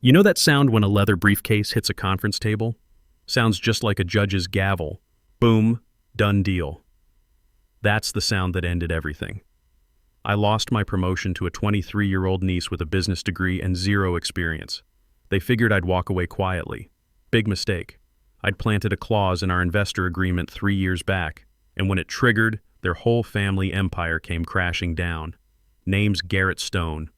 You know that sound when a leather briefcase hits a conference table? Sounds just like a judge's gavel. Boom, done deal. That's the sound that ended everything. I lost my promotion to a 23-year-old niece with a business degree and zero experience. They figured I'd walk away quietly. Big mistake. I'd planted a clause in our investor agreement 3 years back, and when it triggered, their whole family empire came crashing down. Name's Garrett Stone.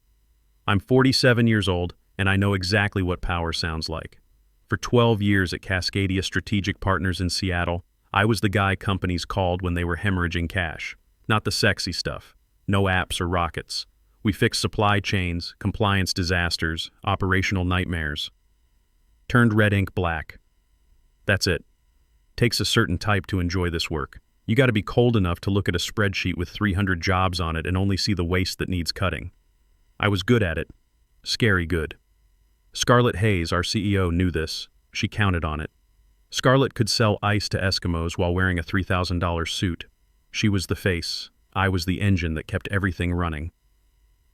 I'm 47 years old, and I know exactly what power sounds like. For 12 years at Cascadia Strategic Partners in Seattle, I was the guy companies called when they were hemorrhaging cash. Not the sexy stuff. No apps or rockets. We fixed supply chains, compliance disasters, operational nightmares. Turned red ink black. That's it. Takes a certain type to enjoy this work. You gotta be cold enough to look at a spreadsheet with 300 jobs on it and only see the waste that needs cutting. I was good at it. Scary good. Scarlett Hayes, our CEO, knew this. She counted on it. Scarlett could sell ice to Eskimos while wearing a $3,000 suit. She was the face. I was the engine that kept everything running.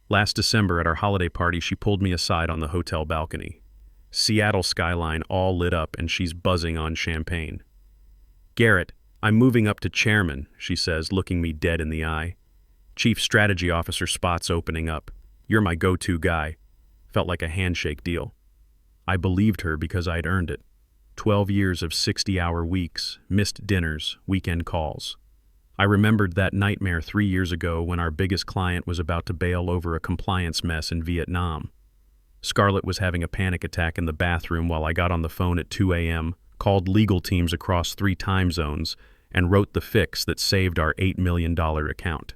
Last December at our holiday party, she pulled me aside on the hotel balcony. Seattle skyline all lit up and she's buzzing on champagne. "Garrett, I'm moving up to chairman," she says, looking me dead in the eye. "Chief strategy officer spot's opening up. You're my go-to guy." Felt like a handshake deal. I believed her because I'd earned it. 12 years of 60-hour weeks, missed dinners, weekend calls. I remembered that nightmare 3 years ago when our biggest client was about to bail over a compliance mess in Vietnam. Scarlett was having a panic attack in the bathroom while I got on the phone at 2 a.m., called legal teams across 3 time zones, and wrote the fix that saved our $8 million account.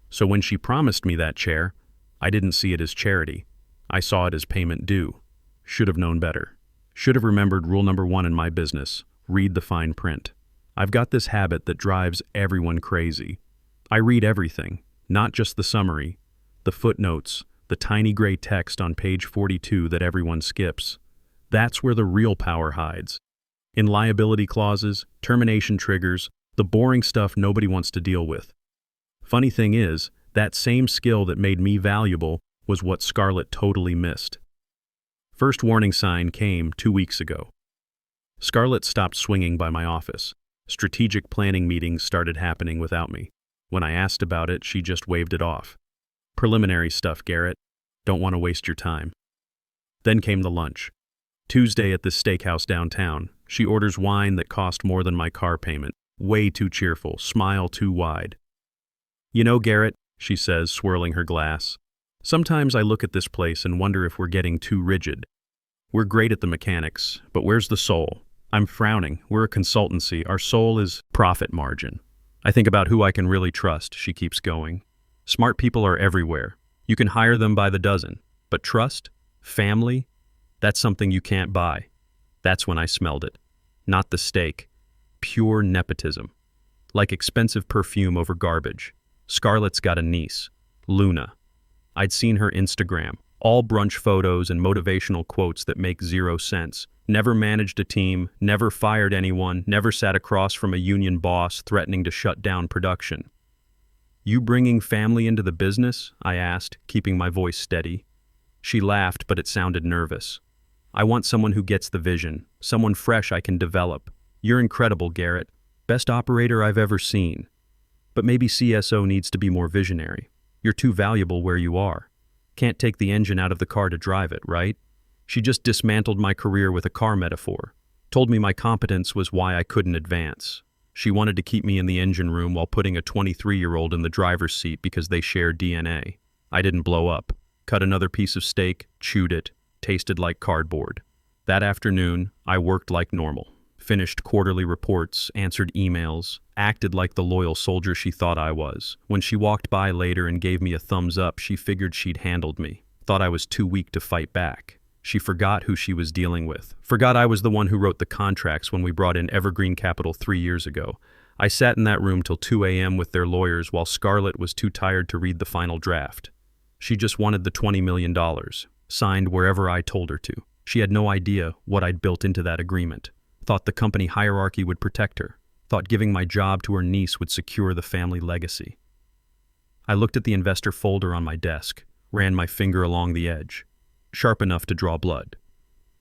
So when she promised me that chair, I didn't see it as charity. I saw it as payment due. Should have known better. Should have remembered rule number 1 in my business: read the fine print. I've got this habit that drives everyone crazy. I read everything, not just the summary, the footnotes, the tiny gray text on page 42 that everyone skips. That's where the real power hides. In liability clauses, termination triggers, the boring stuff nobody wants to deal with. Funny thing is, that same skill that made me valuable was what Scarlett totally missed. First warning sign came 2 weeks ago. Scarlett stopped swinging by my office. Strategic planning meetings started happening without me. When I asked about it, she just waved it off. "Preliminary stuff, Garrett. Don't want to waste your time." Then came the lunch. Tuesday at this steakhouse downtown. She orders wine that cost more than my car payment. Way too cheerful, smile too wide. "You know, Garrett," she says, swirling her glass, "sometimes I look at this place and wonder if we're getting too rigid. We're great at the mechanics, but where's the soul?" I'm frowning. We're a consultancy. Our soul is profit margin. I think about who I can really trust, she keeps going. Smart people are everywhere. You can hire them by the dozen. But trust? Family? That's something you can't buy. That's when I smelled it. Not the steak. Pure nepotism. Like expensive perfume over garbage. Scarlett's got a niece, Luna. I'd seen her Instagram. All brunch photos and motivational quotes that make 0 sense. Never managed a team, never fired anyone, never sat across from a union boss threatening to shut down production. "You bringing family into the business?" I asked, keeping my voice steady. She laughed, but it sounded nervous. "I want someone who gets the vision, someone fresh I can develop. You're incredible, Garrett. Best operator I've ever seen. But maybe CSO needs to be more visionary. You're too valuable where you are. Can't take the engine out of the car to drive it, right?" She just dismantled my career with a car metaphor. Told me my competence was why I couldn't advance. She wanted to keep me in the engine room while putting a 23-year-old in the driver's seat because they share DNA. I didn't blow up. Cut another piece of steak, chewed it, tasted like cardboard. That afternoon, I worked like normal. Finished quarterly reports, answered emails, acted like the loyal soldier she thought I was. When she walked by later and gave me a thumbs up, she figured she'd handled me. Thought I was too weak to fight back. She forgot who she was dealing with. Forgot I was the one who wrote the contracts when we brought in Evergreen Capital 3 years ago. I sat in that room till 2 a.m. with their lawyers while Scarlett was too tired to read the final draft. She just wanted the $20 million, signed wherever I told her to. She had no idea what I'd built into that agreement. Thought the company hierarchy would protect her. Thought giving my job to her niece would secure the family legacy. I looked at the investor folder on my desk, ran my finger along the edge. Sharp enough to draw blood.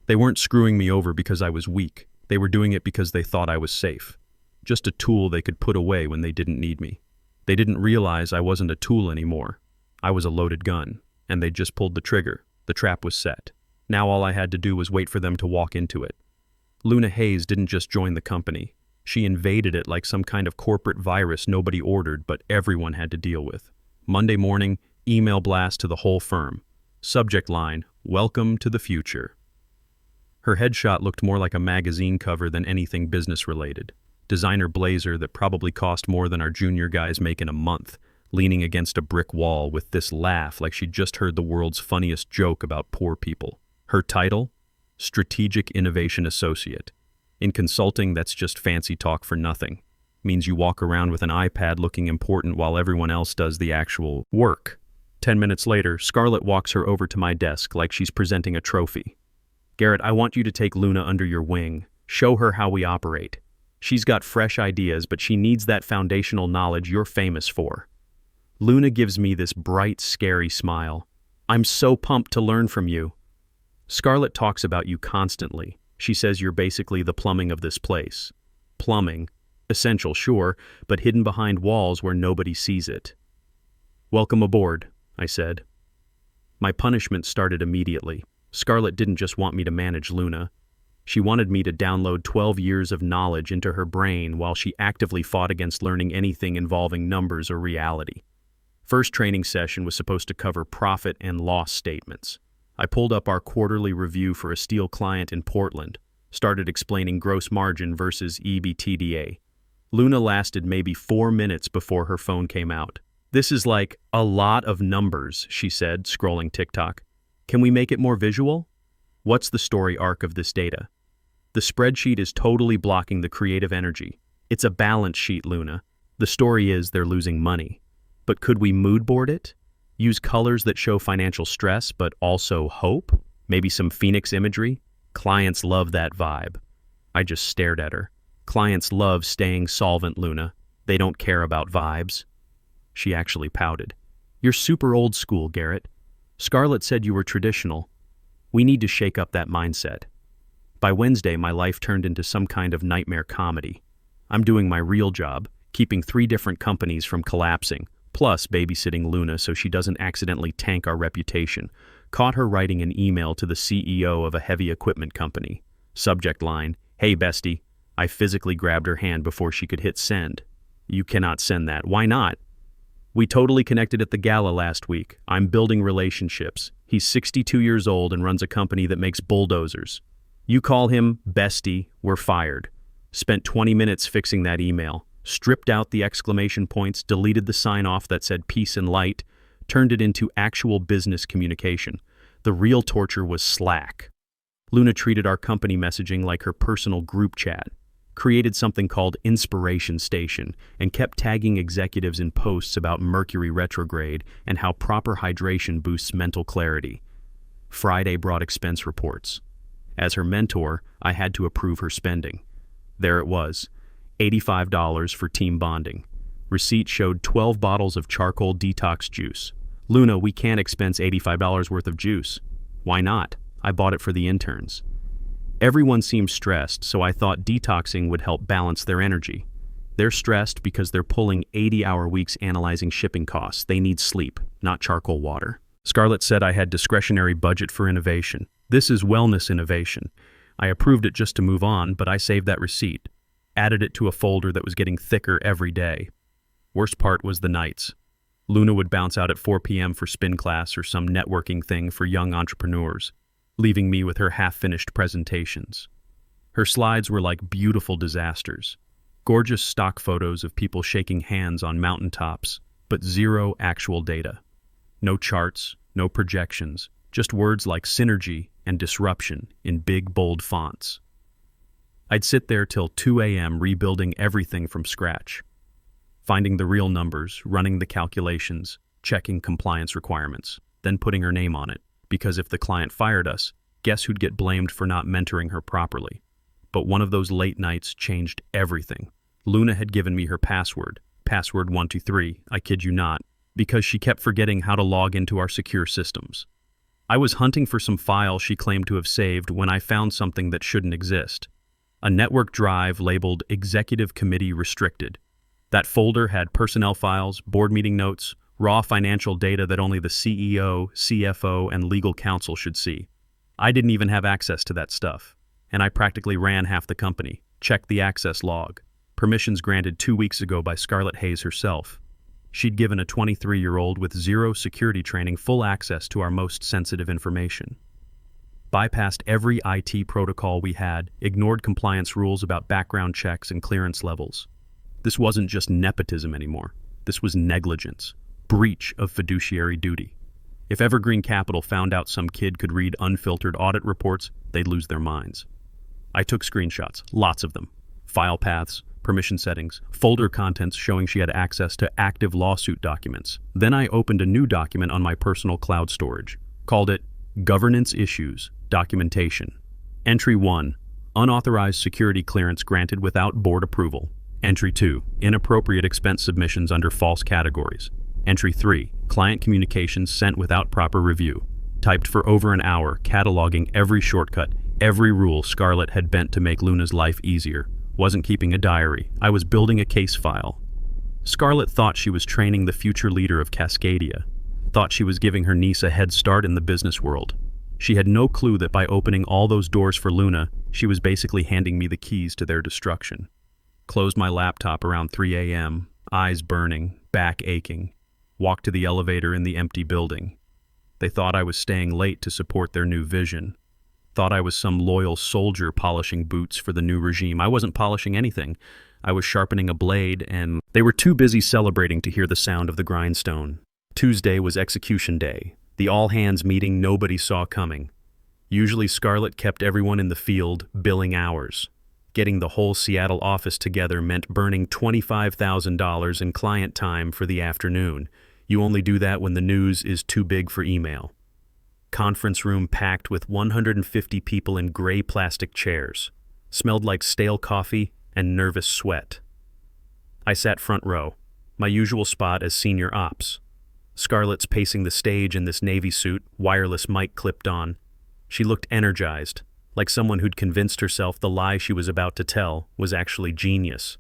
They weren't screwing me over because I was weak. They were doing it because they thought I was safe. Just a tool they could put away when they didn't need me. They didn't realize I wasn't a tool anymore. I was a loaded gun, and they just pulled the trigger. The trap was set. Now all I had to do was wait for them to walk into it. Luna Hayes didn't just join the company. She invaded it like some kind of corporate virus nobody ordered, but everyone had to deal with. Monday morning, email blast to the whole firm. Subject line, "Welcome to the future." Her headshot looked more like a magazine cover than anything business-related. Designer blazer that probably cost more than our junior guys make in a month, leaning against a brick wall with this laugh like she'd just heard the world's funniest joke about poor people. Her title? Strategic Innovation Associate. In consulting, that's just fancy talk for nothing. Means you walk around with an iPad looking important while everyone else does the actual work. 10 minutes later, Scarlett walks her over to my desk like she's presenting a trophy. "Garrett, I want you to take Luna under your wing. Show her how we operate. She's got fresh ideas, but she needs that foundational knowledge you're famous for." Luna gives me this bright, scary smile. "I'm so pumped to learn from you." Scarlett talks about you constantly. She says you're basically the plumbing of this place. Plumbing. Essential, sure, but hidden behind walls where nobody sees it. "Welcome aboard," I said. My punishment started immediately. Scarlett didn't just want me to manage Luna. She wanted me to download 12 years of knowledge into her brain while she actively fought against learning anything involving numbers or reality. First training session was supposed to cover profit and loss statements. I pulled up our quarterly review for a steel client in Portland, started explaining gross margin versus EBITDA. Luna lasted maybe 4 minutes before her phone came out. "This is like a lot of numbers," she said, scrolling TikTok. "Can we make it more visual?" What's the story arc of this data? The spreadsheet is totally blocking the creative energy. It's a balance sheet, Luna. The story is they're losing money. But could we mood board it? Use colors that show financial stress, but also hope? Maybe some Phoenix imagery? Clients love that vibe. I just stared at her. Clients love staying solvent, Luna. They don't care about vibes. She actually pouted. "You're super old school, Garrett. Scarlett said you were traditional. We need to shake up that mindset." By Wednesday, my life turned into some kind of nightmare comedy. I'm doing my real job, keeping 3 different companies from collapsing, plus babysitting Luna so she doesn't accidentally tank our reputation. Caught her writing an email to the CEO of a heavy equipment company. Subject line, "Hey bestie." I physically grabbed her hand before she could hit send. "You cannot send that." "Why not?" "We totally connected at the gala last week. I'm building relationships. He's 62 years old and runs a company that makes bulldozers. You call him bestie, we're fired." Spent 20 minutes fixing that email. Stripped out the exclamation points, deleted the sign-off that said peace and light, turned it into actual business communication. The real torture was Slack. Luna treated our company messaging like her personal group chat, created something called Inspiration Station, and kept tagging executives in posts about Mercury retrograde and how proper hydration boosts mental clarity. Friday brought expense reports. As her mentor, I had to approve her spending. There it was. $85 for team bonding. Receipt showed 12 bottles of charcoal detox juice. "Luna, we can't expense $85 worth of juice." "Why not? I bought it for the interns." Everyone seemed stressed, so I thought detoxing would help balance their energy. They're stressed because they're pulling 80-hour weeks analyzing shipping costs. They need sleep, not charcoal water. Scarlett said I had discretionary budget for innovation. This is wellness innovation. I approved it just to move on, but I saved that receipt. Added it to a folder that was getting thicker every day. Worst part was the nights. Luna would bounce out at 4 p.m. for spin class or some networking thing for young entrepreneurs, leaving me with her half-finished presentations. Her slides were like beautiful disasters. Gorgeous stock photos of people shaking hands on mountaintops, but zero actual data. No charts, no projections, just words like synergy and disruption in big, bold fonts. I'd sit there till 2 a.m. rebuilding everything from scratch, finding the real numbers, running the calculations, checking compliance requirements, then putting her name on it, because if the client fired us, guess who'd get blamed for not mentoring her properly? But one of those late nights changed everything. Luna had given me her password 123, I kid you not, because she kept forgetting how to log into our secure systems. I was hunting for some file she claimed to have saved when I found something that shouldn't exist. A network drive labeled Executive Committee Restricted. That folder had personnel files, board meeting notes, raw financial data that only the CEO, CFO, and legal counsel should see. I didn't even have access to that stuff, and I practically ran half the company. Checked the access log. Permissions granted 2 weeks ago by Scarlett Hayes herself. She'd given a 23-year-old with zero security training full access to our most sensitive information. Bypassed every IT protocol we had, ignored compliance rules about background checks and clearance levels. This wasn't just nepotism anymore. This was negligence, breach of fiduciary duty. If Evergreen Capital found out some kid could read unfiltered audit reports, they'd lose their minds. I took screenshots, lots of them. File paths, permission settings, folder contents showing she had access to active lawsuit documents. Then I opened a new document on my personal cloud storage. Called it Governance Issues, Documentation. Entry 1, Unauthorized security clearance granted without board approval. Entry 2, Inappropriate expense submissions under false categories. Entry 3, Client communications sent without proper review. Typed for over an hour, cataloging every shortcut, every rule Scarlett had bent to make Luna's life easier. Wasn't keeping a diary. I was building a case file. Scarlett thought she was training the future leader of Cascadia. Thought she was giving her niece a head start in the business world. She had no clue that by opening all those doors for Luna, she was basically handing me the keys to their destruction. Closed my laptop around 3 a.m., eyes burning, back aching. Walked to the elevator in the empty building. They thought I was staying late to support their new vision. Thought I was some loyal soldier polishing boots for the new regime. I wasn't polishing anything. I was sharpening a blade, and they were too busy celebrating to hear the sound of the grindstone. Tuesday was execution day, the all-hands meeting nobody saw coming. Usually Scarlett kept everyone in the field, billing hours. Getting the whole Seattle office together meant burning $25,000 in client time for the afternoon. You only do that when the news is too big for email. Conference room packed with 150 people in gray plastic chairs. Smelled like stale coffee and nervous sweat. I sat front row, my usual spot as senior ops. Scarlett's pacing the stage in this navy suit, wireless mic clipped on. She looked energized, like someone who'd convinced herself the lie she was about to tell was actually genius.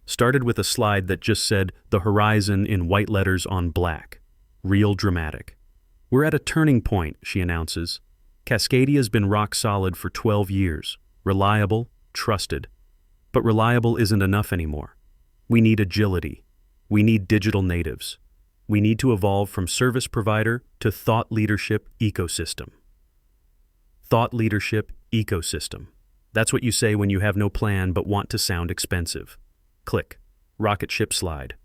Started with a slide that just said, "The horizon" in white letters on black. Real dramatic. "We're at a turning point," she announces. "Cascadia's been rock solid for 12 years. Reliable, trusted. But reliable isn't enough anymore. We need agility. We need digital natives. We need to evolve from service provider to thought leadership ecosystem." Thought leadership ecosystem. That's what you say when you have no plan but want to sound expensive. Click. Rocket ship slide.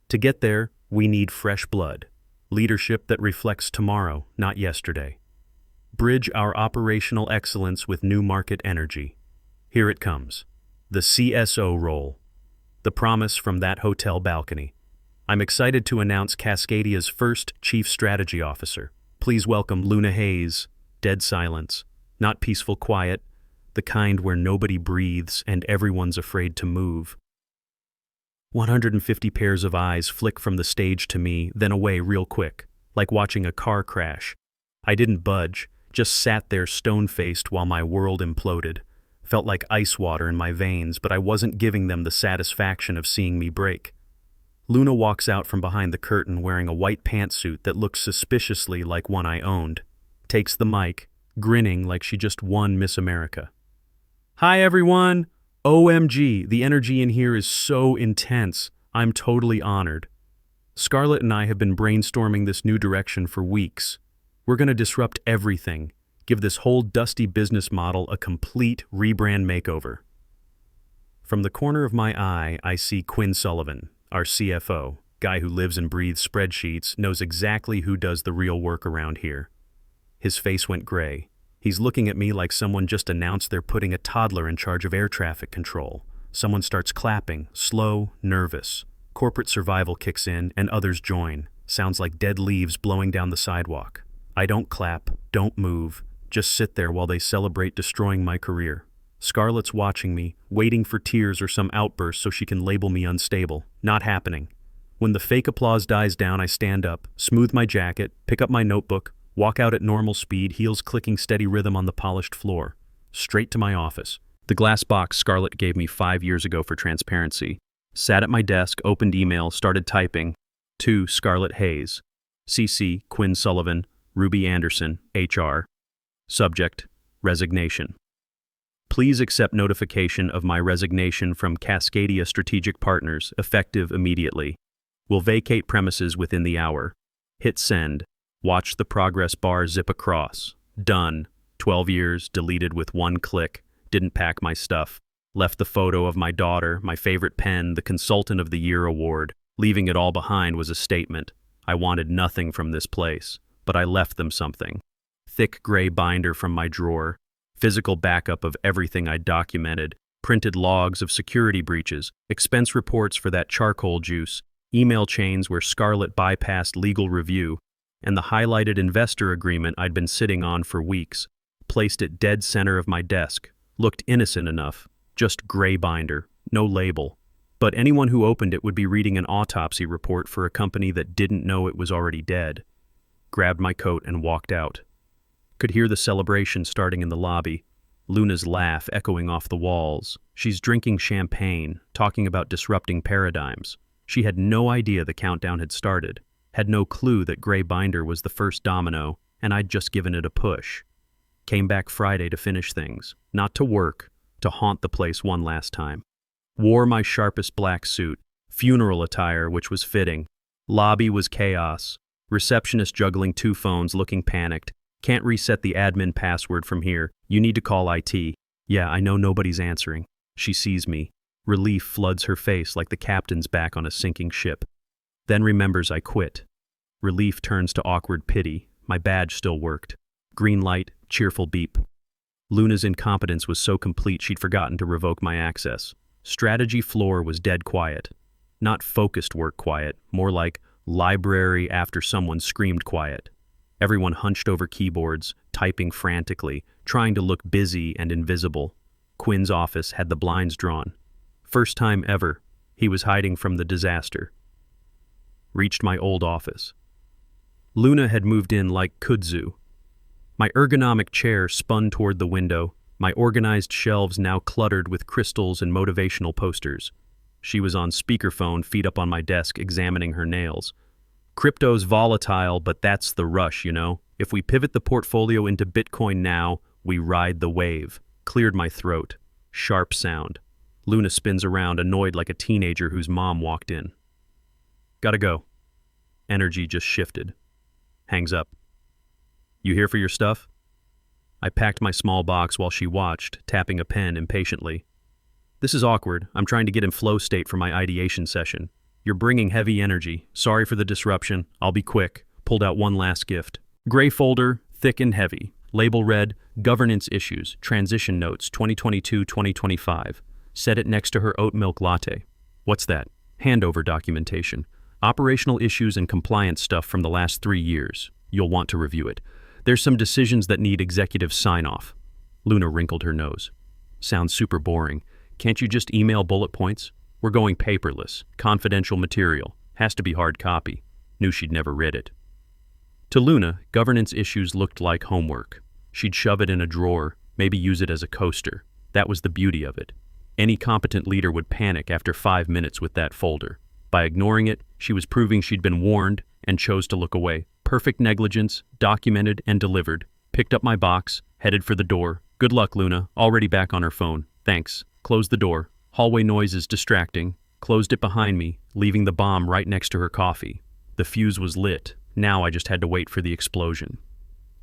To get there, we need fresh blood. Leadership that reflects tomorrow, not yesterday. Bridge our operational excellence with new market energy. Here it comes. The CSO role. The promise from that hotel balcony. I'm excited to announce Cascadia's first Chief Strategy Officer. Please welcome Luna Hayes. Dead silence. Not peaceful quiet. The kind where nobody breathes and everyone's afraid to move. 150 pairs of eyes flick from the stage to me, then away real quick, like watching a car crash. I didn't budge, just sat there stone-faced while my world imploded. Felt like ice water in my veins, but I wasn't giving them the satisfaction of seeing me break. Luna walks out from behind the curtain wearing a white pantsuit that looks suspiciously like one I owned. Takes the mic, grinning like she just won Miss America. "Hi everyone! OMG, the energy in here is so intense. I'm totally honored. Scarlett and I have been brainstorming this new direction for weeks. We're going to disrupt everything, give this whole dusty business model a complete rebrand makeover." From the corner of my eye, I see Quinn Sullivan, our CFO, guy who lives and breathes spreadsheets, knows exactly who does the real work around here. His face went gray. He's looking at me like someone just announced they're putting a toddler in charge of air traffic control. Someone starts clapping, slow, nervous. Corporate survival kicks in, and others join. Sounds like dead leaves blowing down the sidewalk. I don't clap, don't move, just sit there while they celebrate destroying my career. Scarlett's watching me, waiting for tears or some outburst so she can label me unstable. Not happening. When the fake applause dies down, I stand up, smooth my jacket, pick up my notebook, Walk out at normal speed, heels clicking steady rhythm on the polished floor. Straight to my office. The glass box Scarlett gave me 5 years ago for transparency. Sat at my desk, opened email, started typing. To Scarlett Hayes. CC, Quinn Sullivan, Ruby Anderson, HR. Subject, resignation. Please accept notification of my resignation from Cascadia Strategic Partners, effective immediately. Will vacate premises within the hour. Hit send. Watch the progress bar zip across. Done. 12 years, deleted with one click. Didn't pack my stuff. Left the photo of my daughter, my favorite pen, the Consultant of the Year award. Leaving it all behind was a statement. I wanted nothing from this place, but I left them something. Thick gray binder from my drawer. Physical backup of everything I documented. Printed logs of security breaches. Expense reports for that charcoal juice. Email chains where Scarlett bypassed legal review. And the highlighted investor agreement I'd been sitting on for weeks. Placed it dead center of my desk. Looked innocent enough. Just gray binder. No label. But anyone who opened it would be reading an autopsy report for a company that didn't know it was already dead. Grabbed my coat and walked out. Could hear the celebration starting in the lobby. Luna's laugh echoing off the walls. She's drinking champagne, talking about disrupting paradigms. She had no idea the countdown had started. Had no clue that gray binder was the first domino, and I'd just given it a push. Came back Friday to finish things. Not to work, to haunt the place one last time. Wore my sharpest black suit, funeral attire which was fitting. Lobby was chaos. Receptionist juggling 2 phones, looking panicked. Can't reset the admin password from here. You need to call IT. Yeah, I know nobody's answering. She sees me. Relief floods her face like the captain's back on a sinking ship. Then remembers I quit. Relief turns to awkward pity. My badge still worked. Green light, cheerful beep. Luna's incompetence was so complete she'd forgotten to revoke my access. Strategy floor was dead quiet. Not focused work quiet, more like library after someone screamed quiet. Everyone hunched over keyboards, typing frantically, trying to look busy and invisible. Quinn's office had the blinds drawn. First time ever, he was hiding from the disaster. Reached my old office. Luna had moved in like kudzu. My ergonomic chair spun toward the window, my organized shelves now cluttered with crystals and motivational posters. She was on speakerphone, feet up on my desk, examining her nails. Crypto's volatile, but that's the rush, you know. If we pivot the portfolio into Bitcoin now, we ride the wave. Cleared my throat. Sharp sound. Luna spins around, annoyed like a teenager whose mom walked in. Gotta go. Energy just shifted. Hangs up. You here for your stuff? I packed my small box while she watched, tapping a pen impatiently. This is awkward. I'm trying to get in flow state for my ideation session. You're bringing heavy energy. Sorry for the disruption. I'll be quick. Pulled out one last gift. Gray folder, thick and heavy. Label read, Governance Issues, Transition Notes, 2022-2025. Set it next to her oat milk latte. What's that? Handover documentation. Operational issues and compliance stuff from the last 3 years. You'll want to review it. There's some decisions that need executive sign-off. Luna wrinkled her nose. Sounds super boring. Can't you just email bullet points? We're going paperless. Confidential material. Has to be hard copy. Knew she'd never read it. To Luna, governance issues looked like homework. She'd shove it in a drawer, maybe use it as a coaster. That was the beauty of it. Any competent leader would panic after 5 minutes with that folder. By ignoring it, she was proving she'd been warned and chose to look away. Perfect negligence, documented and delivered. Picked up my box, headed for the door. Good luck, Luna. Already back on her phone. Thanks. Closed the door. Hallway noises distracting. Closed it behind me, leaving the bomb right next to her coffee. The fuse was lit. Now I just had to wait for the explosion.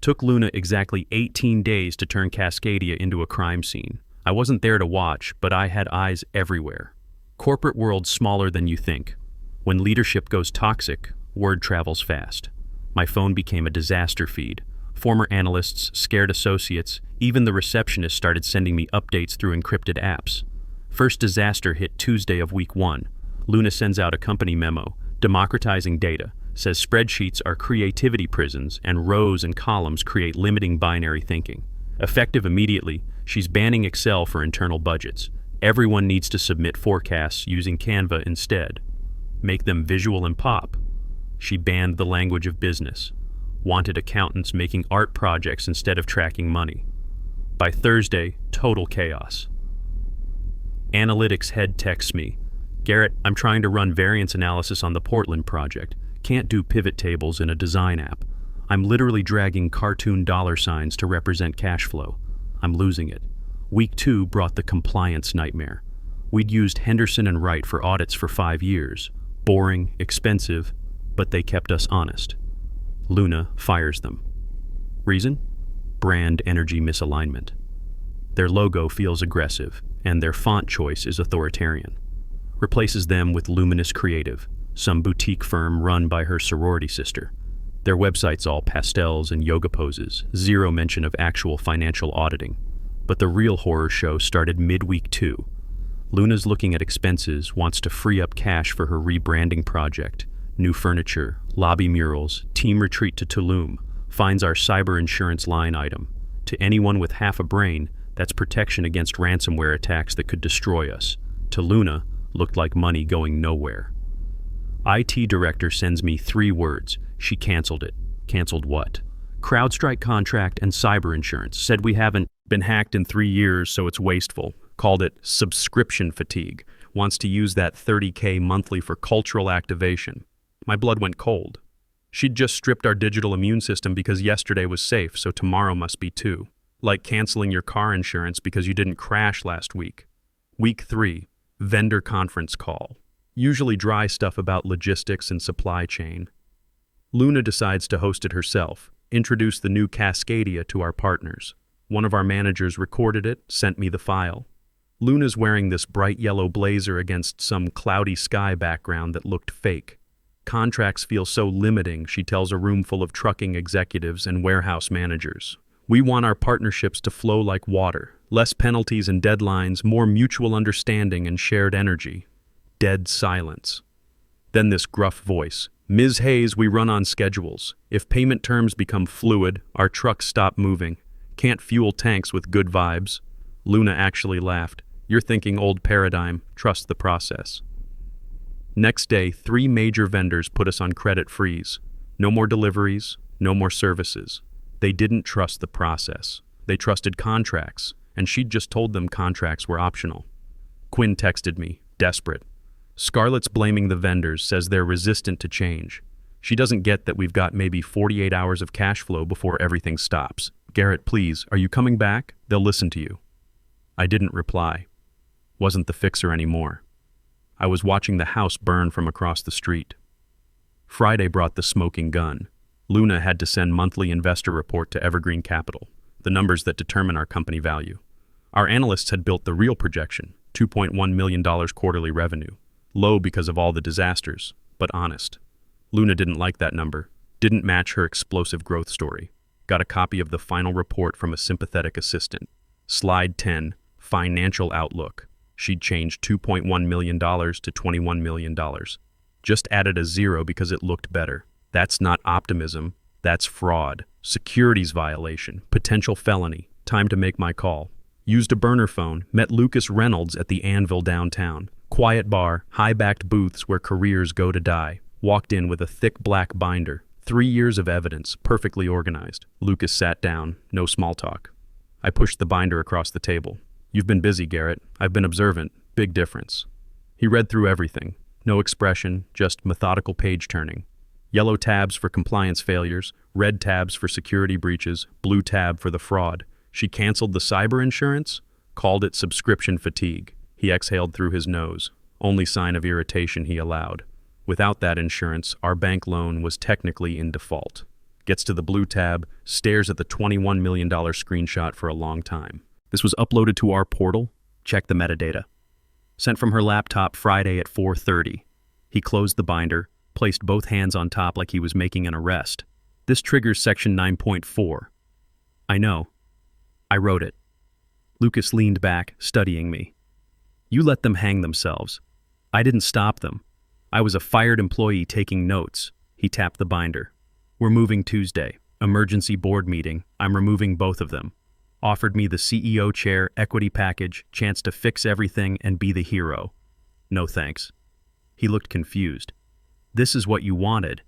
Took Luna exactly 18 days to turn Cascadia into a crime scene. I wasn't there to watch, but I had eyes everywhere. Corporate world smaller than you think. When leadership goes toxic, word travels fast. My phone became a disaster feed. Former analysts, scared associates, even the receptionist started sending me updates through encrypted apps. First disaster hit Tuesday of week 1. Luna sends out a company memo, democratizing data, says spreadsheets are creativity prisons and rows and columns create limiting binary thinking. Effective immediately, she's banning Excel for internal budgets. Everyone needs to submit forecasts using Canva instead. Make them visual and pop. She banned the language of business. Wanted accountants making art projects instead of tracking money. By Thursday, total chaos. Analytics head texts me, "Garrett, I'm trying to run variance analysis on the Portland project. Can't do pivot tables in a design app. I'm literally dragging cartoon dollar signs to represent cash flow. I'm losing it." Week 2 brought the compliance nightmare. We'd used Henderson and Wright for audits for 5 years. Boring, expensive, but they kept us honest. Luna fires them. Reason? Brand energy misalignment. Their logo feels aggressive, and their font choice is authoritarian. Replaces them with Luminous Creative, some boutique firm run by her sorority sister. Their website's all pastels and yoga poses, zero mention of actual financial auditing. But the real horror show started midweek 2. Luna's looking at expenses, wants to free up cash for her rebranding project. New furniture, lobby murals, team retreat to Tulum, finds our cyber insurance line item. To anyone with half a brain, that's protection against ransomware attacks that could destroy us. To Luna, looked like money going nowhere. IT director sends me 3 words. She canceled it. Canceled what? CrowdStrike contract and cyber insurance. Said we haven't been hacked in 3 years, so it's wasteful. Called it subscription fatigue. Wants to use that $30K monthly for cultural activation. My blood went cold. She'd just stripped our digital immune system because yesterday was safe, so tomorrow must be too. Like canceling your car insurance because you didn't crash last week. Week 3, vendor conference call. Usually dry stuff about logistics and supply chain. Luna decides to host it herself, introduce the new Cascadia to our partners. One of our managers recorded it, sent me the file. Luna's wearing this bright yellow blazer against some cloudy sky background that looked fake. Contracts feel so limiting, she tells a room full of trucking executives and warehouse managers. We want our partnerships to flow like water. Less penalties and deadlines, more mutual understanding and shared energy. Dead silence. Then this gruff voice. "Ms. Hayes, we run on schedules. If payment terms become fluid, our trucks stop moving. Can't fuel tanks with good vibes." Luna actually laughed. "You're thinking old paradigm. Trust the process." Next day, 3 major vendors put us on credit freeze. No more deliveries, no more services. They didn't trust the process. They trusted contracts, and she'd just told them contracts were optional. Quinn texted me, desperate. Scarlett's blaming the vendors, says they're resistant to change. She doesn't get that we've got maybe 48 hours of cash flow before everything stops. "Garrett, please, are you coming back? They'll listen to you." I didn't reply. Wasn't the fixer anymore. I was watching the house burn from across the street. Friday brought the smoking gun. Luna had to send monthly investor report to Evergreen Capital, the numbers that determine our company value. Our analysts had built the real projection, $2.1 million quarterly revenue. Low because of all the disasters, but honest. Luna didn't like that number, didn't match her explosive growth story. Got a copy of the final report from a sympathetic assistant. Slide 10, financial outlook. She'd changed $2.1 million to $21 million. Just added a 0 because it looked better. That's not optimism, that's fraud. Securities violation, potential felony. Time to make my call. Used a burner phone, met Lucas Reynolds at the Anvil downtown. Quiet bar, high-backed booths where careers go to die. Walked in with a thick black binder. 3 years of evidence, perfectly organized. Lucas sat down, no small talk. I pushed the binder across the table. "You've been busy, Garrett. I've been observant. Big difference." He read through everything. No expression, just methodical page turning. Yellow tabs for compliance failures, red tabs for security breaches, blue tab for the fraud. She canceled the cyber insurance, called it subscription fatigue. He exhaled through his nose, only sign of irritation he allowed. Without that insurance, our bank loan was technically in default. Gets to the blue tab, stares at the $21 million screenshot for a long time. This was uploaded to our portal. Check the metadata. Sent from her laptop Friday at 4:30. He closed the binder, placed both hands on top like he was making an arrest. This triggers section 9.4. I know. I wrote it. Lucas leaned back, studying me. You let them hang themselves. I didn't stop them. I was a fired employee taking notes. He tapped the binder. We're moving Tuesday. Emergency board meeting. I'm removing both of them. Offered me the CEO chair, equity package, chance to fix everything and be the hero. No thanks. He looked confused. This is what you wanted.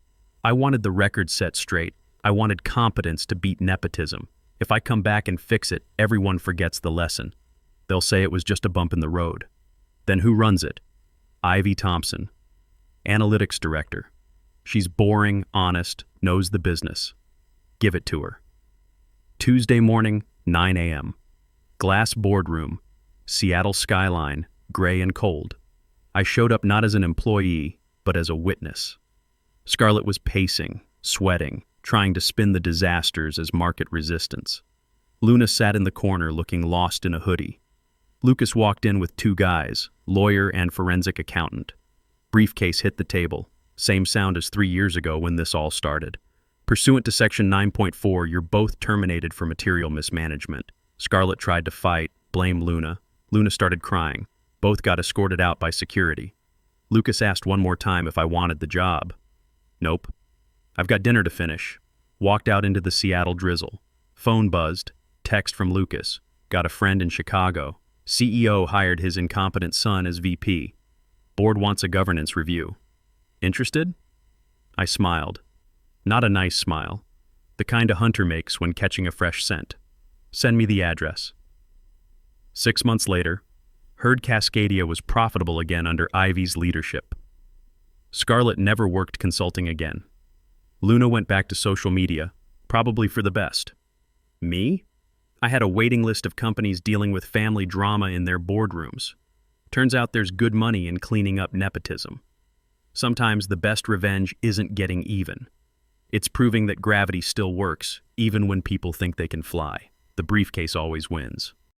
I wanted the record set straight. I wanted competence to beat nepotism. If I come back and fix it, everyone forgets the lesson. They'll say it was just a bump in the road. Then who runs it? Ivy Thompson, analytics director. She's boring, honest, knows the business. Give it to her. Tuesday morning, 9 a.m. Glass boardroom, Seattle skyline, gray and cold. I showed up not as an employee, but as a witness. Scarlett was pacing, sweating, trying to spin the disasters as market resistance. Luna sat in the corner looking lost in a hoodie. Lucas walked in with two guys, lawyer and forensic accountant. Briefcase hit the table, same sound as 3 years ago when this all started. Pursuant to Section 9.4, you're both terminated for material mismanagement. Scarlett tried to fight, blame Luna. Luna started crying. Both got escorted out by security. Lucas asked one more time if I wanted the job. Nope. I've got dinner to finish. Walked out into the Seattle drizzle. Phone buzzed. Text from Lucas. Got a friend in Chicago. CEO hired his incompetent son as VP. Board wants a governance review. Interested? I smiled. Not a nice smile. The kind a hunter makes when catching a fresh scent. Send me the address. 6 months later, Herd Cascadia was profitable again under Ivy's leadership. Scarlett never worked consulting again. Luna went back to social media, probably for the best. Me? I had a waiting list of companies dealing with family drama in their boardrooms. Turns out there's good money in cleaning up nepotism. Sometimes the best revenge isn't getting even. It's proving that gravity still works, even when people think they can fly. The briefcase always wins.